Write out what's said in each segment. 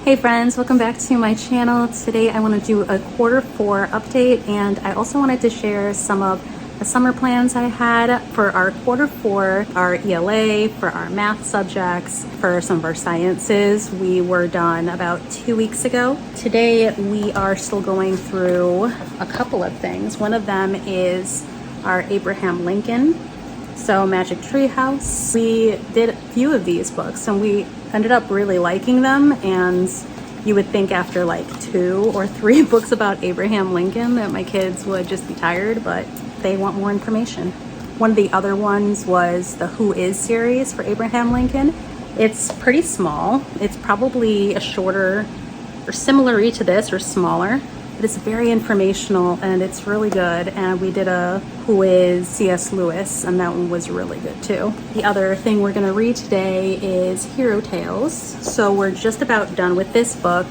Hey friends, welcome back to my channel. Today I want to do a Q4 update, and I also wanted to share some of the summer plans I had for our Q4, our ELA, for our math subjects, for some of our sciences. We were done about 2 weeks ago. Today we are still going through a couple of things. One of them is our Abraham Lincoln, so Magic Tree House. We did a few of these books and we ended up really liking them, and you would think after like 2 or 3 books about Abraham Lincoln that my kids would just be tired, but they want more information. One of the other ones was the Who Is series for Abraham Lincoln. It's pretty small. It's probably a shorter or similar to this or smaller. It's very informational and it's really good, and we did a Who Is C.S. Lewis, and that one was really good too. The other thing we're going to read today is Hero Tales. So we're just about done with this book,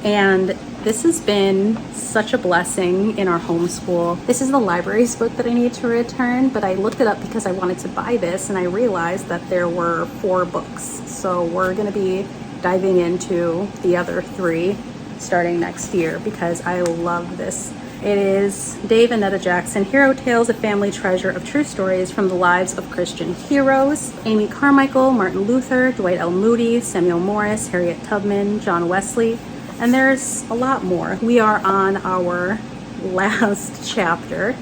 and this has been such a blessing in our homeschool. This is the library's book that I need to return, but I looked it up because I wanted to buy this and I realized that there were 4 books. So we're going to be diving into the other 3 starting next year because I love this. It is Dave and Netta Jackson, Hero Tales, a family treasure of true stories from the lives of Christian heroes. Amy Carmichael, Martin Luther, Dwight L. Moody, Samuel Morris, Harriet Tubman, John Wesley, and there's a lot more. We are on our last chapter,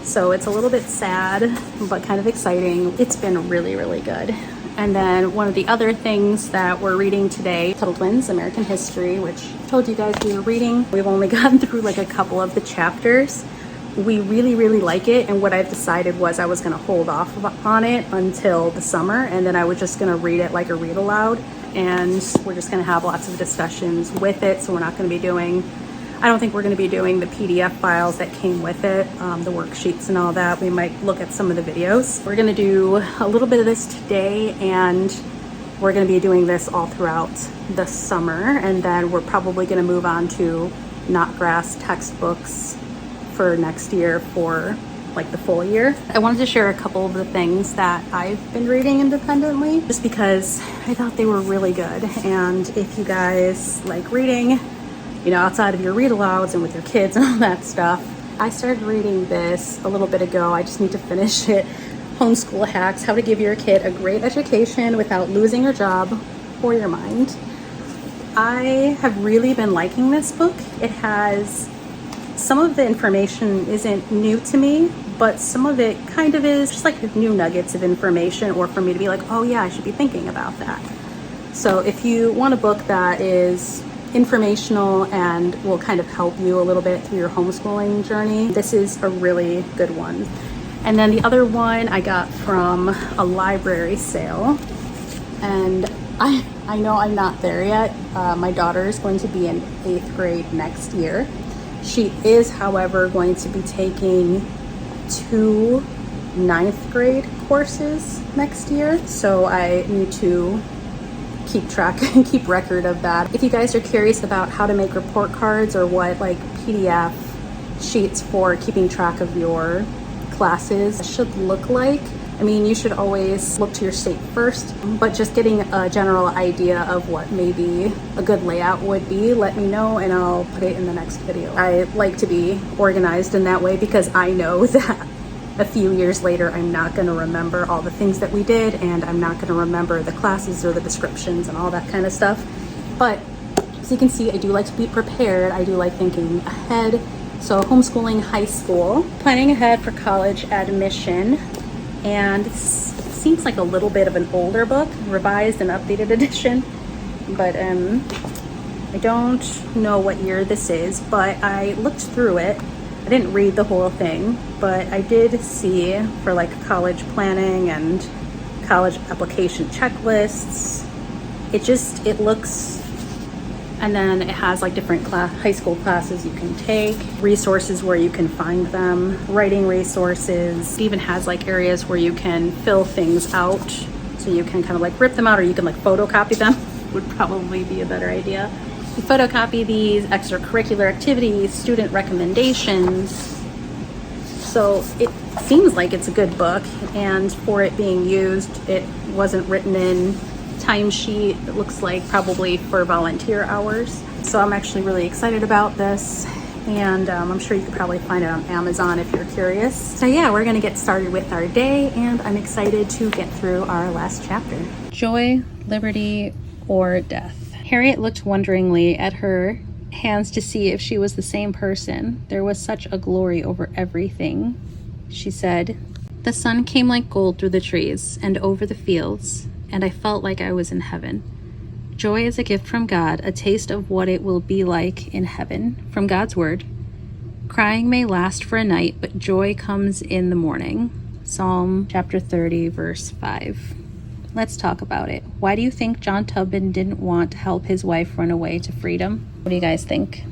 so it's a little bit sad but kind of exciting. It's been really, really good. And then one of the other things that we're reading today, Tuttle Twins, American History, which I told you guys we were reading. We've only gotten through like a couple of the chapters. We really, really like it. And what I've decided was I was going to hold off on it until the summer. And then I was just going to read it like a read aloud. And we're just going to have lots of discussions with it. So we're not going to be doing, I don't think we're going to be doing the PDF files that came with it, the worksheets and all that. We might look at some of the videos. We're going to do a little bit of this today, and we're going to be doing this all throughout the summer. And then we're probably going to move on to Knotgrass textbooks for next year for like the full year. I wanted to share a couple of the things that I've been reading independently just because I thought they were really good. And if you guys like reading, you know, outside of your read alouds and with your kids and all that stuff. I started reading this a little bit ago. I just need to finish it. Homeschool Hacks, How to Give Your Kid a Great Education Without Losing Your Job or Your Mind. I have really been liking this book. It has, some of the information isn't new to me, but some of it kind of is, just like new nuggets of information, or for me to be like, oh yeah, I should be thinking about that. So if you want a book that is informational and will kind of help you a little bit through your homeschooling journey, this is a really good one. And then the other one I got from a library sale, and I know I'm not there yet. My daughter is going to be in 8th grade next year. She is, however, going to be taking 2 9th grade courses next year, so I need to keep track and keep record of that. If you guys are curious about how to make report cards or what like PDF sheets for keeping track of your classes should look like, I mean, you should always look to your state first, but just getting a general idea of what maybe a good layout would be, let me know and I'll put it in the next video. I like to be organized in that way because I know that a few years later, I'm not going to remember all the things that we did, and I'm not going to remember the classes or the descriptions and all that kind of stuff. But as you can see, I do like to be prepared. I do like thinking ahead. So homeschooling high school, planning ahead for college admission, and it seems like a little bit of an older book, revised and updated edition. But I don't know what year this is, but I looked through it. I didn't read the whole thing, but I did see for like college planning and college application checklists. It looks, and then it has like different high school classes you can take, resources where you can find them, writing resources. It even has like areas where you can fill things out, so you can kind of like rip them out, or you can like photocopy them, would probably be a better idea. You photocopy these, extracurricular activities, student recommendations. So it seems like it's a good book, and for it being used, it wasn't written in timesheet. It looks like probably for volunteer hours. So I'm actually really excited about this. And I'm sure you could probably find it on Amazon if you're curious. So yeah, we're gonna get started with our day, and I'm excited to get through our last chapter. Joy, liberty, or death. Harriet looked wonderingly at her hands to see if she was the same person. There was such a glory over everything. She said, "The sun came like gold through the trees and over the fields, and I felt like I was in heaven. Joy is a gift from God, a taste of what it will be like in heaven, from God's word. Crying may last for a night, but joy comes in the morning." Psalm chapter 30, verse 5. Let's talk about it. Why do you think John Tubman didn't want to help his wife run away to freedom? What do you guys think?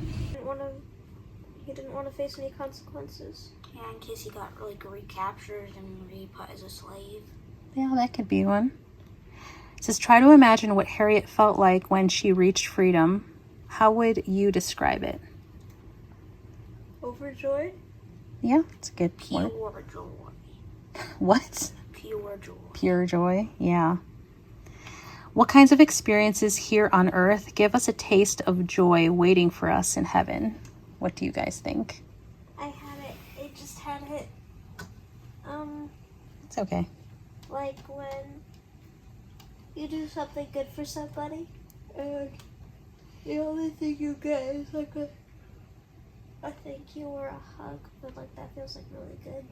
He didn't want to face any consequences. Yeah, in case he got like recaptured and re-put as a slave. Yeah, that could be one. It says, try to imagine what Harriet felt like when she reached freedom. How would you describe it? Overjoyed? Yeah, it's a good Pure word. joy. What? Pure joy. Pure joy, yeah. What kinds of experiences here on earth give us a taste of joy waiting for us in heaven? What do you guys think? I had it. It just had it. It's okay. Like when you do something good for somebody, and the only thing you get is like a thank you or a hug, but like that feels like really good.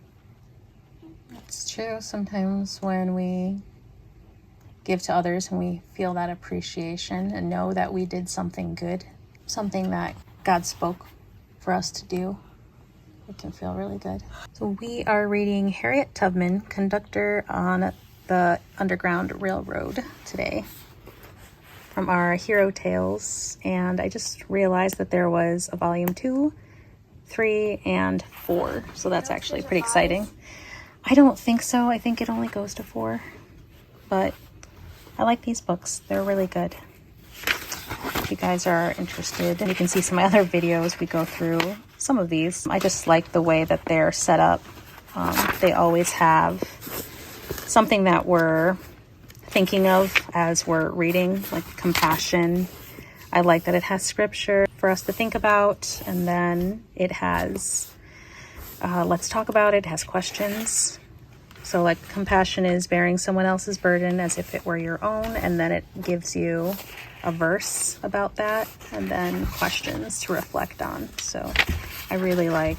It's true. Sometimes when we give to others and we feel that appreciation and know that we did something good, something that God spoke for us to do, it can feel really good. So we are reading Harriet Tubman, Conductor on the Underground Railroad today, from our Hero Tales. And I just realized that there was a volume 2, 3, and 4. So that's actually pretty exciting. I don't think so. I think it only goes to 4. But I like these books. They're really good. If you guys are interested, you can see some other videos. We go through some of these. I just like the way that they're set up. They always have something that we're thinking of as we're reading, like compassion. I like that it has scripture for us to think about, and then it has let's talk about it. It has questions. So like compassion is bearing someone else's burden as if it were your own, and then it gives you a verse about that, and then questions to reflect on. So I really like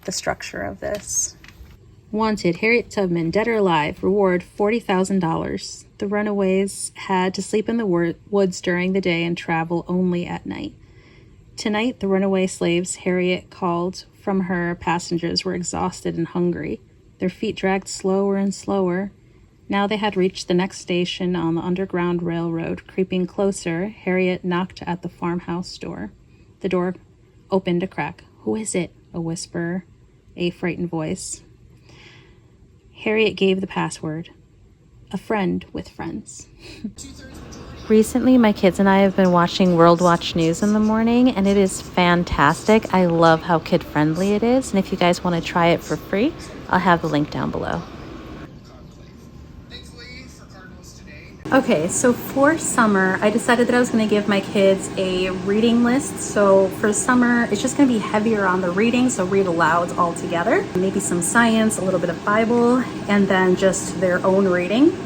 the structure of this. Wanted, Harriet Tubman, dead or alive, reward $40,000. The runaways had to sleep in the woods during the day and travel only at night. Tonight, the runaway slaves Harriet called from her passengers were exhausted and hungry. Their feet dragged slower and slower. Now they had reached the next station on the Underground Railroad. Creeping closer, Harriet knocked at the farmhouse door. The door opened a crack. "Who is it?" a whisper, a frightened voice. Harriet gave the password. A friend with friends. Recently, my kids and I have been watching World Watch News in the morning, and it is fantastic. I love how kid-friendly it is, and if you guys want to try it for free, I'll have the link down below. Okay, so for summer, I decided that I was going to give my kids a reading list. So for summer, it's just going to be heavier on the reading, so read aloud all together. Maybe some science, a little bit of Bible, and then just their own reading.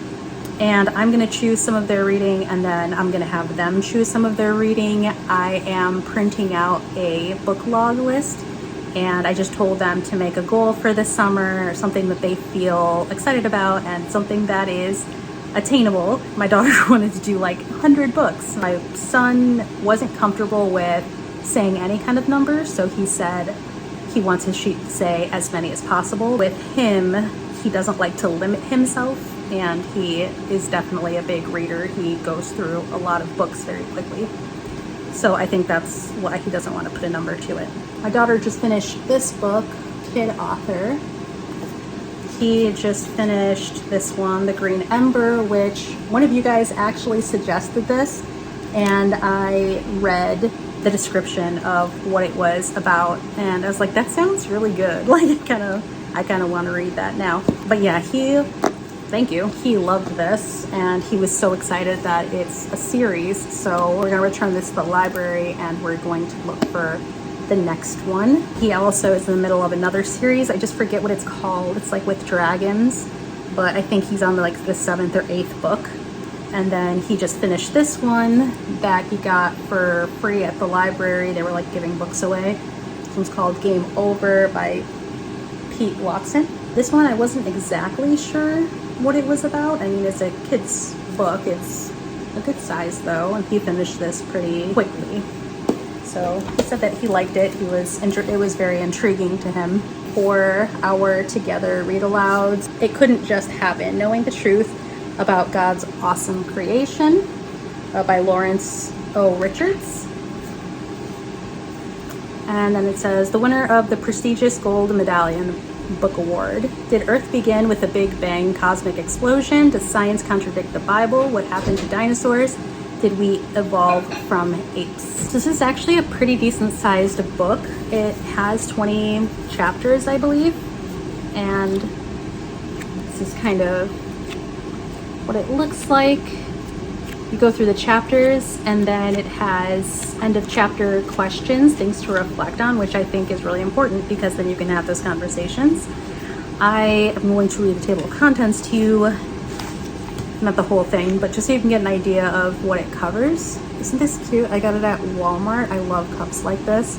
And I'm going to choose some of their reading, and then I'm going to have them choose some of their reading. I am printing out a book log list, and I just told them to make a goal for this summer, or something that they feel excited about, and something that is attainable. My daughter wanted to do like 100 books. My son wasn't comfortable with saying any kind of numbers, so he said he wants his sheet to say as many as possible. With him, he doesn't like to limit himself, and he is definitely a big reader. He goes through a lot of books very quickly. So I think that's why he doesn't want to put a number to it. My daughter just finished this book, Kid Author. He just finished this one, The Green Ember, which one of you guys actually suggested this, and I read the description of what it was about, and I was like, that sounds really good. Like I kind of want to read that now. But yeah, he thank you. He loved this and he was so excited that it's a series. So we're gonna return this to the library and we're going to look for the next one. He also is in the middle of another series. I just forget what it's called. It's like with dragons, but I think he's on like the 7th or 8th book. And then he just finished this one that he got for free at the library. They were like giving books away. This one's called Game Over by Pete Watson. This one I wasn't exactly sure what it was about. I mean, it's a kid's book. It's a good size though, and he finished this pretty quickly. So he said that he liked it. It was very intriguing to him. For our together read alouds, It Couldn't Just Happen: Knowing the Truth About God's Awesome Creation by Lawrence O. Richards. And then it says, the winner of the prestigious Gold Medallion Book Award. Did Earth begin with a Big Bang cosmic explosion? Does science contradict the Bible? What happened to dinosaurs? Did we evolve from apes? This is actually a pretty decent sized book. It has 20 chapters, I believe. And this is kind of what it looks like. You go through the chapters and then it has end of chapter questions, things to reflect on, which I think is really important because then you can have those conversations. I am going to read the table of contents to you, not the whole thing, but just so you can get an idea of what it covers. Isn't this cute? I got it at Walmart. I love cups like this.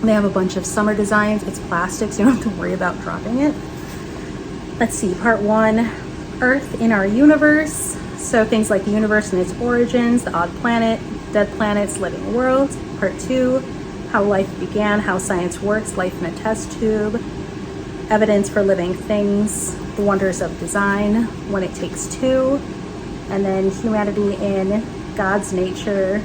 They have a bunch of summer designs. It's plastic, so you don't have to worry about dropping it. Let's see, part 1, Earth in our universe. So things like the universe and its origins, the odd planet, dead planets, living worlds. Part 2, how life began, how science works, life in a test tube, evidence for living things, the wonders of design, when it takes two, and then humanity in God's nature,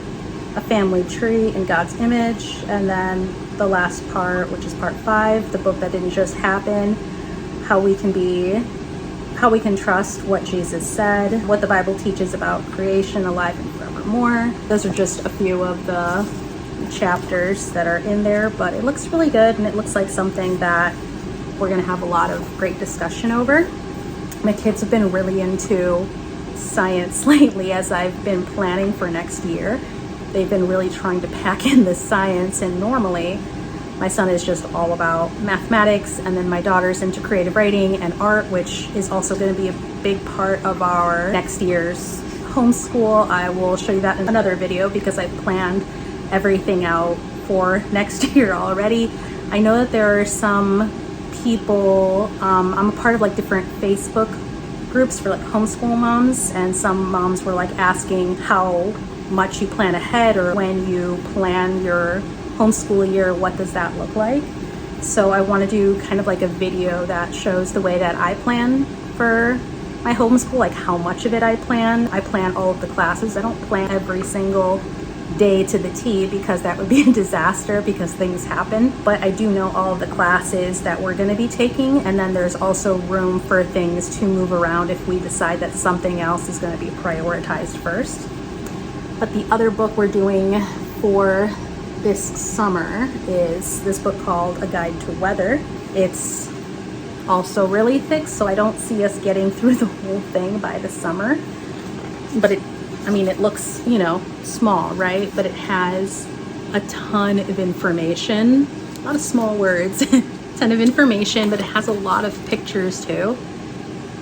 a family tree in God's image, and then the last part, which is part 5, the book that didn't just happen, how we can trust what Jesus said, what the Bible teaches about creation, alive and forevermore. Those are just a few of the chapters that are in there, but it looks really good and it looks like something that we're gonna have a lot of great discussion over. My kids have been really into science lately as I've been planning for next year. They've been really trying to pack in the science, and normally my son is just all about mathematics, and then my daughter's into creative writing and art, which is also going to be a big part of our next year's homeschool. I will show you that in another video because I've planned everything out for next year already. I know that there are some people, I'm a part of like different Facebook groups for like homeschool moms, and some moms were like asking how much you plan ahead, or when you plan your homeschool year, what does that look like? So I want to do kind of like a video that shows the way that I plan for my homeschool, like how much of it I plan. I plan all of the classes. I don't plan every single day to the T because that would be a disaster because things happen. But I do know all of the classes that we're going to be taking, and then there's also room for things to move around if we decide that something else is going to be prioritized first. But the other book we're doing for this summer is this book called A Guide to Weather. It's also really thick, so I don't see us getting through the whole thing by the summer. But it looks, small, right? But it has a ton of information, a lot of small words, a ton of information, but it has a lot of pictures too.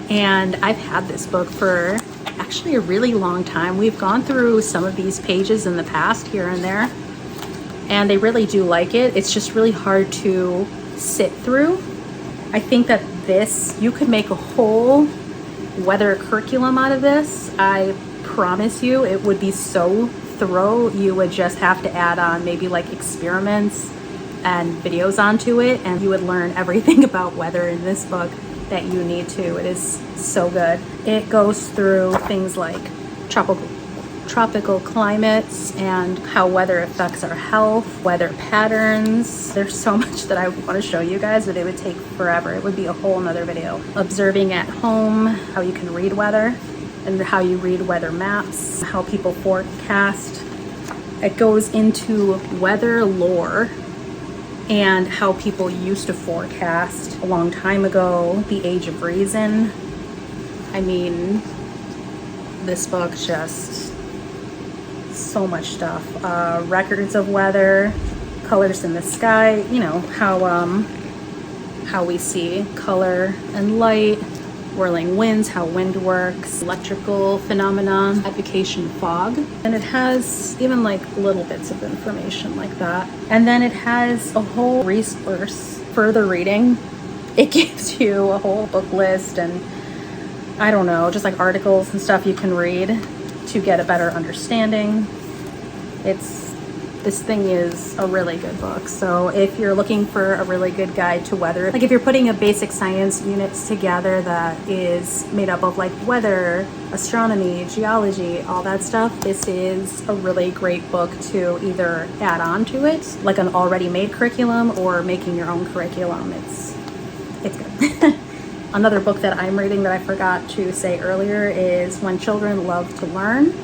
And I've had this book for actually a really long time. We've gone through some of these pages in the past here and there, and they really do like it. It's just really hard to sit through. I think that you could make a whole weather curriculum out of this. I promise you it would be so thorough. You would just have to add on maybe like experiments and videos onto it, and you would learn everything about weather in this book that you need to. It is so good. It goes through things like tropical climates and how weather affects our health, weather patterns. There's so much that I want to show you guys, but it would take forever. It would be a whole nother video. Observing at home, how you can read weather and how you read weather maps, how people forecast. It goes into weather lore and how people used to forecast a long time ago, the age of reason. I mean, this book just so much stuff. Records of weather, colors in the sky, you know, how we see color and light, whirling winds, how wind works, electrical phenomena, application fog. And it has even like little bits of information like that. And then it has a whole resource, further reading. It gives you a whole book list and I don't know, just like articles and stuff you can read to get a better understanding. This thing is a really good book. So if you're looking for a really good guide to weather, like if you're putting a basic science units together that is made up of like weather, astronomy, geology, all that stuff, this is a really great book to either add on to it, like an already made curriculum, or making your own curriculum. It's good. Another book that I'm reading that I forgot to say earlier is When Children Love to Learn,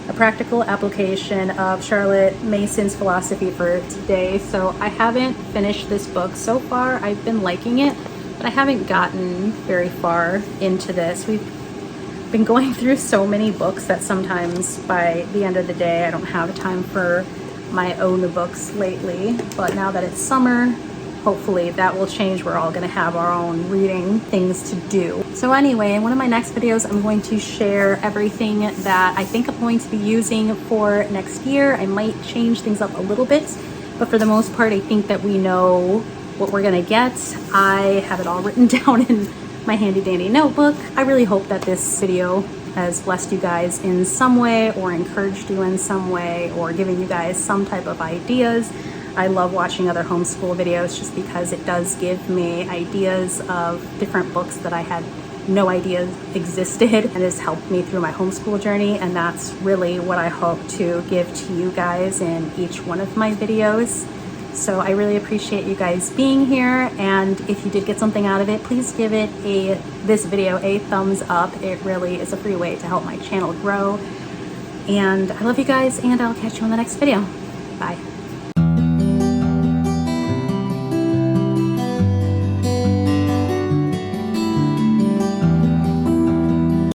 a practical application of Charlotte Mason's philosophy for today. So I haven't finished this book so far. I've been liking it, but I haven't gotten very far into this. We've been going through so many books that sometimes by the end of the day, I don't have time for my own books lately. But now that it's summer, hopefully that will change. We're all gonna have our own reading things to do. So anyway, in one of my next videos, I'm going to share everything that I think I'm going to be using for next year. I might change things up a little bit, but for the most part, I think that we know what we're gonna get. I have it all written down in my handy dandy notebook. I really hope that this video has blessed you guys in some way, or encouraged you in some way, or given you guys some type of ideas. I love watching other homeschool videos just because it does give me ideas of different books that I had no idea existed, and has helped me through my homeschool journey. And that's really what I hope to give to you guys in each one of my videos. So I really appreciate you guys being here, and if you did get something out of it, please give this video a thumbs up. It really is a free way to help my channel grow. And I love you guys, and I'll catch you on the next video. Bye.